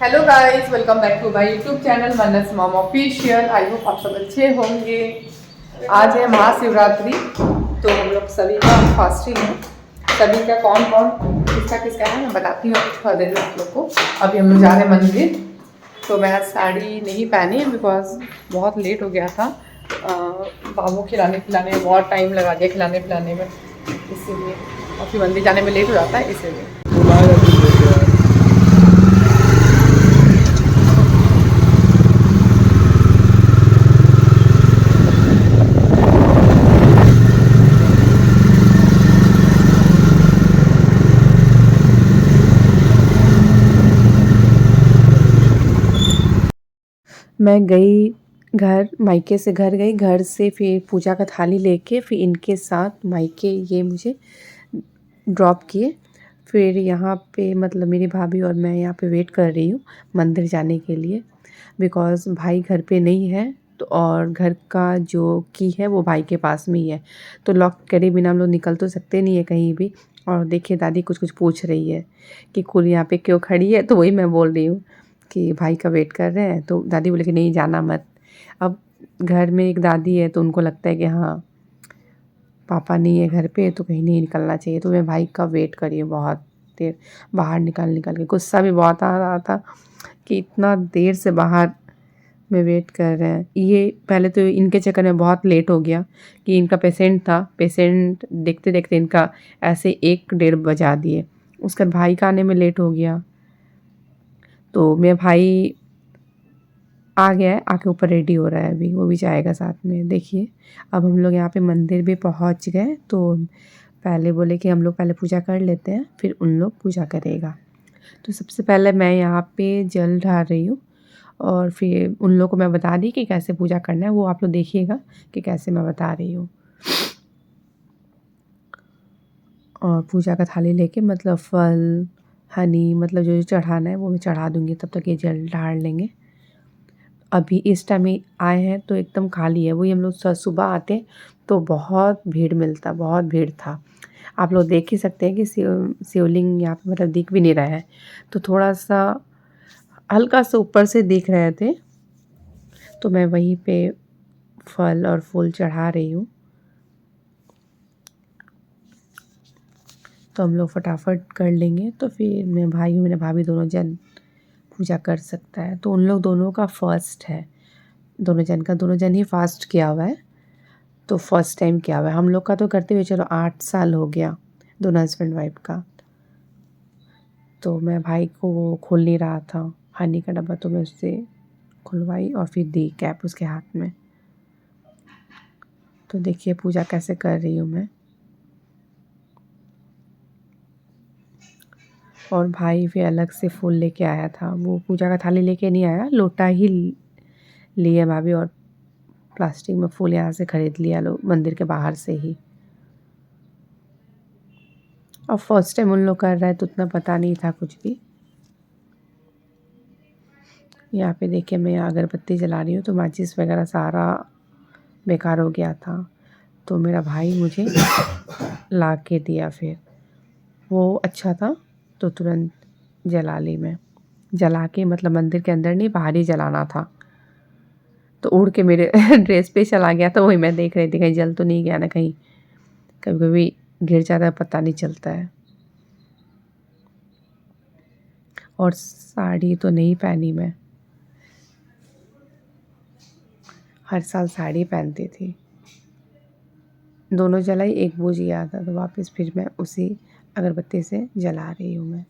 Hello guys, welcome back to my YouTube channel Mannat mom official. I hope आप सब अच्छे होंगे। आज है महाशिवरात्रि, तो हम लोग सभी का फास्टिंग है। सभी का कौन कौन किसका किसका है मैं बताती हूँ थोड़ा देर में आप लोग को। अभी हम लोग जा रहे हैं मंदिर। तो मैं आज साड़ी नहीं पहनी बिकॉज बहुत लेट हो गया था। बाबू खिलाने पिलाने में बहुत टाइम लगा दिया, खिलाने पिलाने में, इसीलिए। और फिर मंदिर जाने में लेट हो जाता है इसीलिए। मैं गई घर, मायके से घर गई, घर से फिर पूजा का थाली लेके फिर इनके साथ मायके ये मुझे ड्रॉप किए। फिर यहाँ पे मतलब मेरी भाभी और मैं यहाँ पे वेट कर रही हूँ मंदिर जाने के लिए, बिकॉज़ भाई घर पे नहीं है। तो और घर का जो की है वो भाई के पास में ही है, तो लॉक करे बिना हम लोग निकल तो सकते नहीं है कहीं भी। और देखिए दादी कुछ कुछ पूछ रही है कि कुल यहाँ पे क्यों खड़ी है, तो वही मैं बोल रही हूँ कि भाई का वेट कर रहे हैं। तो दादी बोले कि नहीं जाना मत। अब घर में एक दादी है तो उनको लगता है कि हाँ पापा नहीं है घर पे तो कहीं नहीं निकलना चाहिए। तो मैं भाई का वेट करी हूँ बहुत देर, बाहर निकल निकल के। गुस्सा भी बहुत आ रहा था कि इतना देर से बाहर में वेट कर रहे हैं। ये पहले तो इनके चक्कर में बहुत लेट हो गया कि इनका पेशेंट था, पेशेंट देखते देखते इनका ऐसे 1 डेढ़ बजा दिए। उसके बाद भाई का आने में लेट हो गया। तो मेरा भाई आ गया है, आके ऊपर रेडी हो रहा है, अभी वो भी जाएगा साथ में। देखिए अब हम लोग यहाँ पे मंदिर भी पहुँच गए। तो पहले बोले कि हम लोग पहले पूजा कर लेते हैं फिर उन लोग पूजा करेगा। तो सबसे पहले मैं यहाँ पे जल ढार रही हूँ और फिर उन लोगों को मैं बता दी कि कैसे पूजा करना है, वो आप लोग देखिएगा कि कैसे मैं बता रही हूँ। और पूजा का थाली लेके मतलब फल हनी मतलब जो जो चढ़ाना है वो मैं चढ़ा दूँगी, तब तक ये जल ढार लेंगे। अभी इस टाइम ही आए हैं तो एकदम खाली है। वही हम लोग सुबह आते तो बहुत भीड़ मिलता, बहुत भीड़ था। आप लोग देख ही सकते हैं कि शिवलिंग यहाँ पे मतलब दिख भी नहीं रहा है, तो थोड़ा सा हल्का सा ऊपर से दिख रहे थे। तो मैं वहीं पे फल और फूल चढ़ा रही हूँ। तो हम लोग फटाफट कर लेंगे तो फिर मेरे भाई और मेरे भाभी दोनों जन पूजा कर सकता है। तो उन लोग दोनों का फर्स्ट है, दोनों जन ही फास्ट किया हुआ है। तो फर्स्ट टाइम किया हुआ है। हम लोग का तो करते हुए चलो 8 साल हो गया, दोनों हस्बैंड वाइफ का। तो मैं भाई को वो खोल नहीं रहा था हनी का डब्बा, तो मैं उससे खुलवाई और फिर दी कैप उसके हाथ में। तो देखिए पूजा कैसे कर रही हूँ मैं। और भाई फिर अलग से फूल लेके आया था, वो पूजा का थाली लेके नहीं आया, लोटा ही लिया भाभी। और प्लास्टिक में फूल यहाँ से ख़रीद लिया लोग मंदिर के बाहर से ही। और फर्स्ट टाइम उन लोग कर रहा है तो उतना पता नहीं था कुछ भी। यहाँ पे देखिए मैं अगरबत्ती जला रही हूँ तो माचिस वगैरह सारा बेकार हो गया था। तो मेरा भाई मुझे ला के दिया, फिर वो अच्छा था तो तुरंत जला ली मैं। जला के मतलब मंदिर के अंदर नहीं, बाहर ही जलाना था। तो उड़ के मेरे ड्रेस पे चला गया, तो वही मैं देख रही थी कहीं जल तो नहीं गया ना, कहीं कभी कभी गिर जाता है पता नहीं चलता है। और साड़ी तो नहीं पहनी मैं, हर साल साड़ी पहनती थी। दोनों जलाई, एक बुझ गया था तो वापस फिर मैं उसी अगरबत्ती से जला रही हूँ मैं।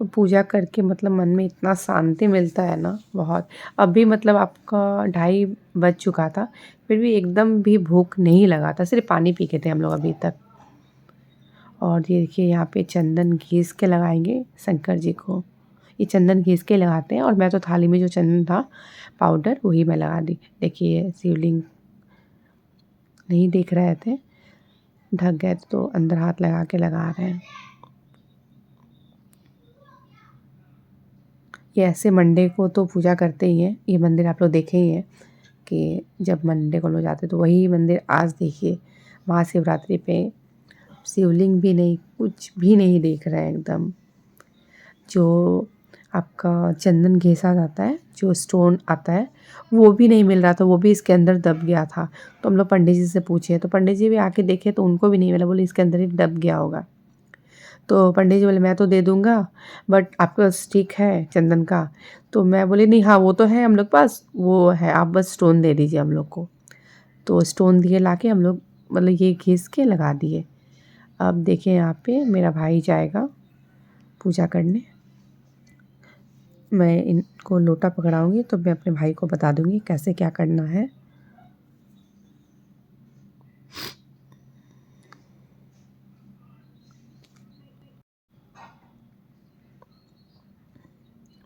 और पूजा करके मतलब मन में इतना शांति मिलता है ना बहुत। अभी मतलब आपका 2:30 बज चुका था, फिर भी एकदम भी भूख नहीं लगा था, सिर्फ पानी पी के थे हम लोग अभी तक। और ये देखिए यहाँ पे चंदन घिस के लगाएंगे शंकर जी को, ये चंदन घिस के लगाते हैं। और मैं तो थाली में जो चंदन था पाउडर वही मैं लगा दी। देखिए शिवलिंग नहीं दिख रहे थे, ढक गए तो अंदर हाथ लगा के लगा रहे हैं। ये ऐसे मंडे को तो पूजा करते ही हैं, ये मंदिर आप लोग देखे ही हैं कि जब मंडे को लोग जाते तो वही मंदिर आज देखिए महाशिवरात्रि पे शिवलिंग भी नहीं, कुछ भी नहीं दिख रहा है एकदम। जो आपका चंदन घिसा जाता है, जो स्टोन आता है, वो भी नहीं मिल रहा था, वो भी इसके अंदर दब गया था। तो हम लोग पंडित जी से पूछे, तो पंडित जी भी आके देखे तो उनको भी नहीं मिला, बोले इसके अंदर ही दब गया होगा। तो पंडित जी बोले मैं तो दे दूँगा, बट आपके पास स्टिक है चंदन का? तो मैं बोली नहीं, हाँ वो तो है हम लोग पास, वो है, आप बस स्टोन दे दीजिए हम लोग को। तो स्टोन दिए लाके हम लोग मतलब ये घिस के लगा दिए। अब देखिए यहाँ पे मेरा भाई जाएगा पूजा करने। मैं इनको लोटा पकड़ाऊँगी तो मैं अपने भाई को बता दूँगी कैसे क्या करना है।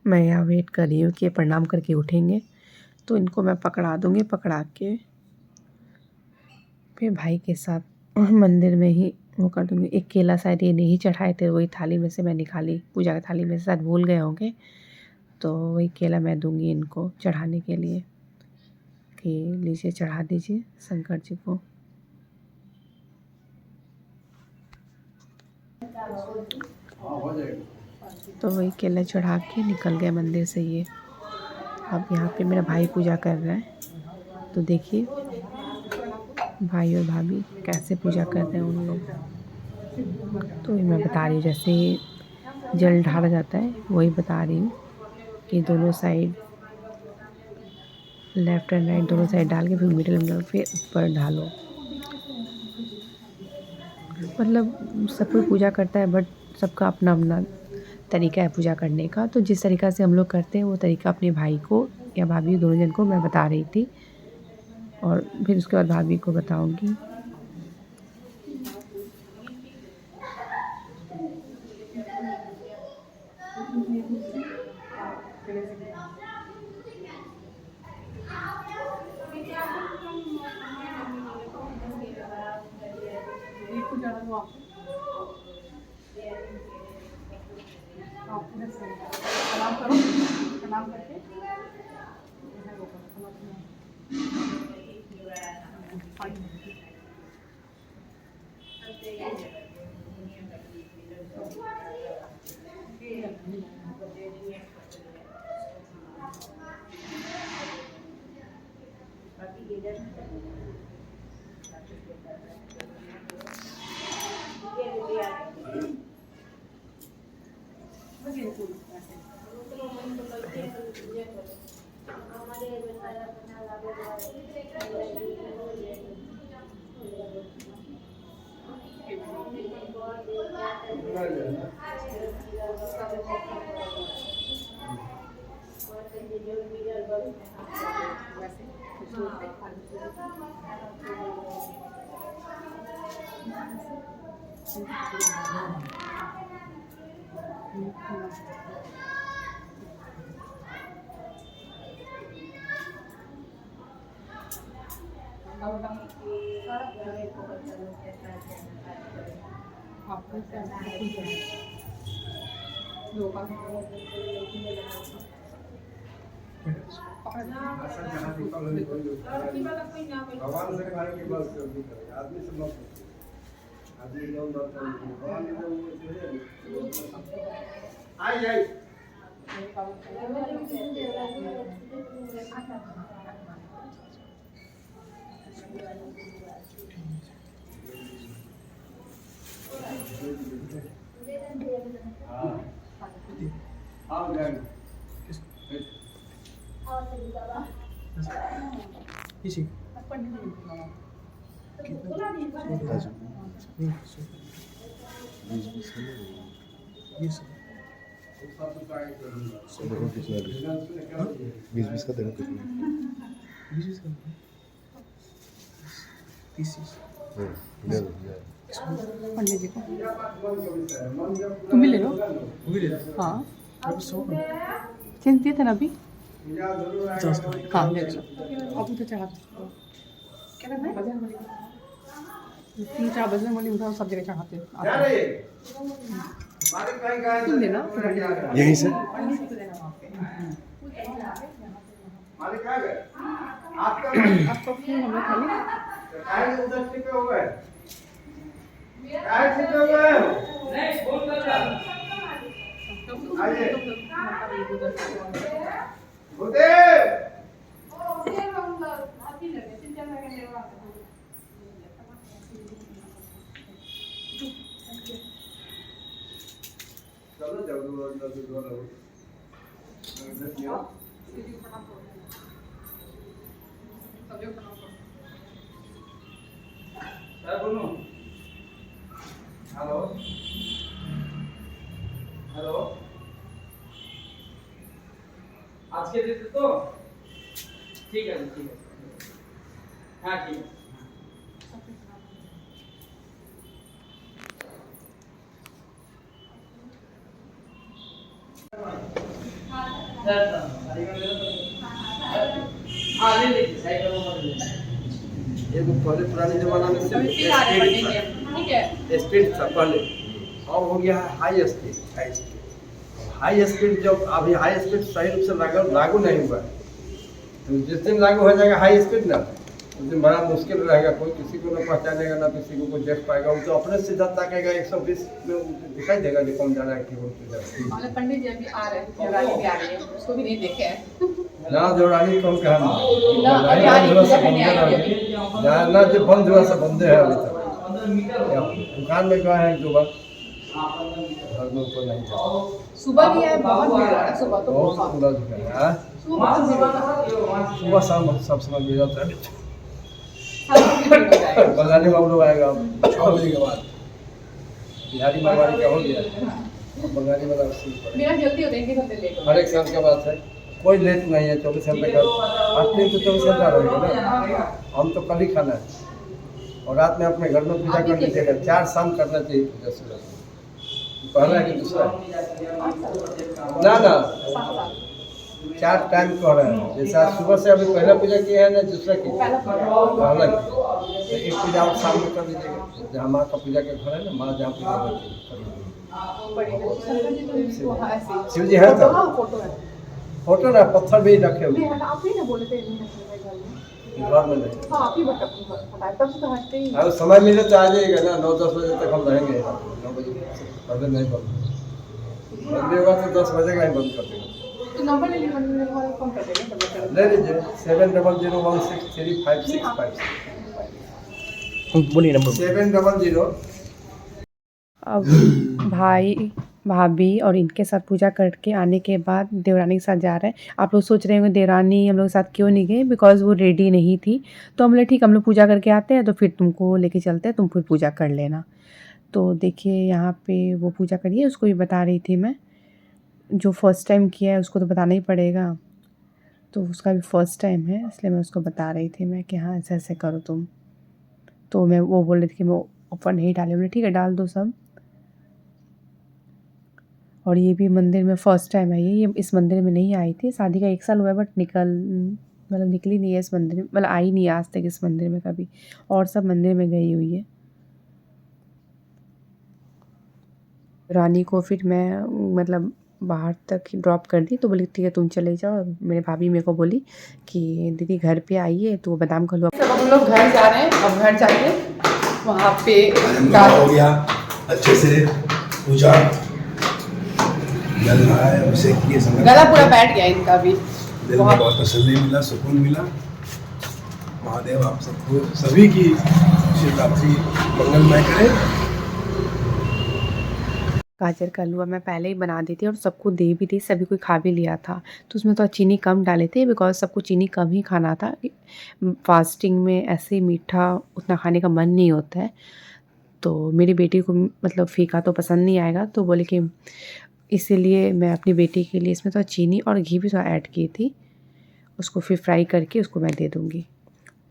मैं यहाँ वेट कर रही हूँ कि ये प्रणाम करके उठेंगे, तो इनको मैं पकड़ा दूँगी, पकड़ा के फिर भाई के साथ मंदिर में ही वो कर दूँगी। एक केला शायद ये नहीं चढ़ाए थे, वही थाली में से मैं निकाली, पूजा की थाली में से शायद भूल गए होंगे, तो वही केला मैं दूँगी इनको चढ़ाने के लिए कि लीजिए चढ़ा दीजिए शंकर जी को। तो वही केला चढ़ा के निकल गए मंदिर से ये। अब यहाँ पे मेरा भाई पूजा कर रहा है, तो देखिए भाई और भाभी कैसे पूजा कर रहे हैं उन लोग। तो मैं बता रही हूँ जैसे जल ढाला जाता है वही बता रही हूँ कि दोनों साइड लेफ़्ट एंड राइट दोनों साइड डाल के फिर मिडल में डाल फिर ऊपर ढालो। मतलब सब कोई पूजा करता है बट सबका अपना अपना तरीका है पूजा करने का। तो जिस तरीक़ा से हम लोग करते हैं वो तरीका अपने भाई को या भाभी दोनों जन को मैं बता रही थी, और फिर उसके बाद भाभी को बताऊँगी। भगवान से खाने के बाद आदमी सब लोग आदमी लोग आई आई हाँ जाएंगे इसी बीस बीस का देखो कितना पंडित जी को तुम भी ले लो, हाँ चेंज दिए थे ना अभी, हाँ ले लो अभी तो चढ़ा क्या करना है बजरंग बली, 3-4 बजरंग बली उधर सब जगह चढ़ाते हैं। तुम लेना यहीं से आपका फोन हम लोग खाली हेलो हेलो आज के देते तो ठीक है ठीक है हाँ ठीक है हाँ ले लीजिए साइकिल में ले ये तो पहले पुराने जमाना में सिर्फ स्पीड था पहले, अब हो गया है हाई स्पीड। हाई स्पीड जब अभी हाई स्पीड सही रूप से लागू नहीं हुआ है, तो जिस दिन लागू हो जाएगा हाई स्पीड ना, उस दिन बड़ा मुश्किल रहेगा, कोई किसी को ना पहचानेगा ना किसी को कोई देख पाएगा। वो तो अपने सीधा ताकेगा 120 में दिखाई देगा कि कौन जाना है कि कौन किधर। पंडित जी अभी आ रहे हैं, देवरानी भी आ रही है, उसको भी नहीं देखे हैं। ना देवरानी कौन कहा ना जो बंद हुआ सब बंदे है अभी तक। दुकान में गए हैं 2 बार, घर में ऊपर नहीं जाता। सुबह भी है, बहुत भीड़ है सुबह तो बहुत पूरा दुकान है। सुबह शाम सब समय मिल जाता है। बंगाली बाबू लोग आएगा 6 बजे के बाद, बिहारी मारवाड़ी का हो गया, बंगाली वाला मेरा जल्दी हो जाएंगे, सब लेट हर एक साल का बात है, कोई लेट नहीं है। 24 घंटे का 8 दिन तो 24 घंटा रहेगा ना। हम तो कल ही खाना है और रात में अपने घर में पूजा कर लीजिएगा। 4 शाम करना चाहिए पूजा सुबह, पहला है कि दूसरा ना ना 4 टाइम कह रहे हैं। जैसे आज सुबह से अभी पहला पूजा किया है ना, दूसरा की पहला तो एक पूजा और शाम में कर लीजिएगा। जहाँ माँ का पूजा के घर है ना, माँ जहाँ पूजा शिव जी है तो फोटो ना पत्थर भी रखे हुए घर में नहीं। अगर समय मिले तो आ जाइएगा ना, 9-10 बजे तक हम रहेंगे। 9 बजे पहले नहीं बंद होगा तो 10 बजे का ही बंद कर देंगे। ले लीजिए 7001635656 बोलिए नंबर 700। अब भाई भाभी और इनके साथ पूजा करके आने के बाद देवरानी के साथ जा रहे हैं। आप लोग सोच रहे होंगे देवरानी हम लोग के साथ क्यों नहीं गए, बिकॉज़ वो रेडी नहीं थी। तो हम लोग ठीक हम लोग पूजा करके आते हैं तो फिर तुमको लेके चलते हैं, तुम फिर पूजा कर लेना। तो देखिए यहाँ पे वो पूजा करिए, उसको भी बता रही थी मैं। जो फर्स्ट टाइम किया है उसको तो बताना ही पड़ेगा, तो उसका भी फर्स्ट टाइम है, इसलिए मैं उसको बता रही थी मैं कि हाँ ऐसे ऐसे करो तुम। तो मैं वो बोल रही थी कि मैं ऊपर नहीं डाली, बोले ठीक है डाल दो सब। और ये भी मंदिर में फ़र्स्ट टाइम आई है, ये इस मंदिर में नहीं आई थी। शादी का 1 साल हुआ है, बट निकली नहीं है इस मंदिर में, मतलब आई नहीं आज तक इस मंदिर में कभी, और सब मंदिर में गई हुई है। रानी को फिर मैं मतलब बाहर तक ड्रॉप कर दी, तो बोली ठीक है तुम चले जाओ। मेरे भाभी मेरे को बोली कि दीदी घर पे आइए, तो बादाम का हलवा। सब हम लोग घर जा रहे हैं, अब घर जाके वहाँ पे हो गया अच्छे से पूजा, जल रहा है, अभिषेक किए समय गला पूरा बैठ गया इनका भी, दिल में बहुत तसल्ली मिला, सुकून मिला। महादेव आप सबको सभी की शिवरात्रि मंगलमय करे। गाजर का हलवा मैं पहले ही बना दी थी और सबको दे भी दी, सभी कोई खा भी लिया था। तो उसमें तो चीनी कम डाले थे, बिकॉज़ सबको चीनी कम ही खाना था। फास्टिंग में ऐसे मीठा उतना खाने का मन नहीं होता है। तो मेरी बेटी को मतलब फीका तो पसंद नहीं आएगा, तो बोले कि इसीलिए मैं अपनी बेटी के लिए इसमें थोड़ा चीनी और घी भी थोड़ा ऐड की थी। उसको फिर फ्राई करके उसको मैं दे दूँगी।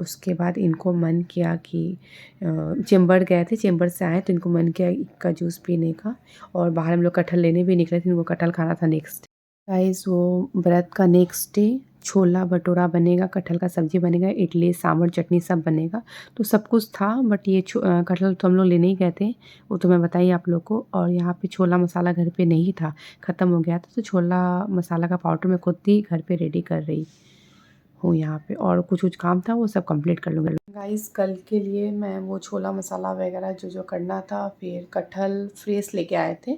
उसके बाद इनको मन किया कि चेंबर गए थे, चेंबर से आए तो इनको मन किया का जूस पीने का, और बाहर हम लोग कटहल लेने भी निकले थे, इनको कटहल खाना था नेक्स्ट। गाइस वो व्रत का नेक्स्ट डे छोला भटूरा बनेगा, कटहल का सब्ज़ी बनेगा, इडली सांभर चटनी सब बनेगा। तो सब कुछ था, बट ये कटहल तो हम लोग लेने ही गए थे, वो तो मैं बताई आप लोग को। और यहाँ पे छोला मसाला घर पे नहीं था, ख़त्म हो गया था, तो छोला मसाला का पाउडर मैं खुद ही घर पे रेडी कर रही हूँ यहाँ पे, और कुछ काम था वो सब कंप्लीट कर लूँगी। गाइस कल के लिए मैं वो छोला मसाला वगैरह जो करना था, फिर कटहल फ्रेश लेके आए थे,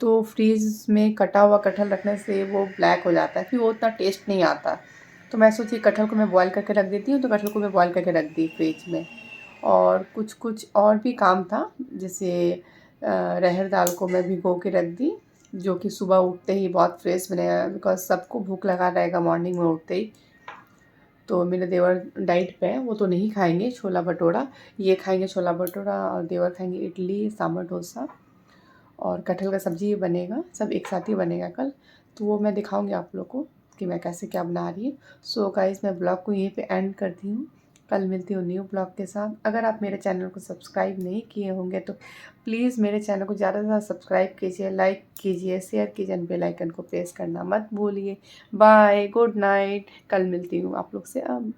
तो फ्रीज़ में कटा हुआ कटहल रखने से वो ब्लैक हो जाता है, फिर वो उतना टेस्ट नहीं आता। तो मैं सोची कटहल को मैं बॉयल करके रख देती हूँ, तो कटहल को मैं बॉयल करके रख दी फ्रिज में। और कुछ और भी काम था, जैसे अरहर दाल को मैं भिगो के रख दी, जो कि सुबह उठते ही बहुत फ्रेश बनेगा, बिकॉज़ सबको भूख लगा रहेगा मॉर्निंग में उठते ही। तो मेरे देवर डाइट पे है, वो तो नहीं खाएंगे छोला भटूरा, ये खाएंगे छोला भटूरा और देवर खाएंगे इडली सांभर डोसा, और कटहल का सब्ज़ी बनेगा, सब एक साथ ही बनेगा कल। तो वो मैं दिखाऊंगी आप लोग को कि मैं कैसे क्या बना रही हूँ। सो गाइस मैं ब्लॉग को यहीं पे एंड करती हूँ, कल मिलती हूँ न्यू ब्लॉग के साथ। अगर आप मेरे चैनल को सब्सक्राइब नहीं किए होंगे तो प्लीज़ मेरे चैनल को ज़्यादा से ज़्यादा सब्सक्राइब कीजिए, लाइक कीजिए, शेयर कीजिए, बेल आइकन को प्रेस करना मत भूलिए। बाय, गुड नाइट, कल मिलती हूँ आप लोग से अब।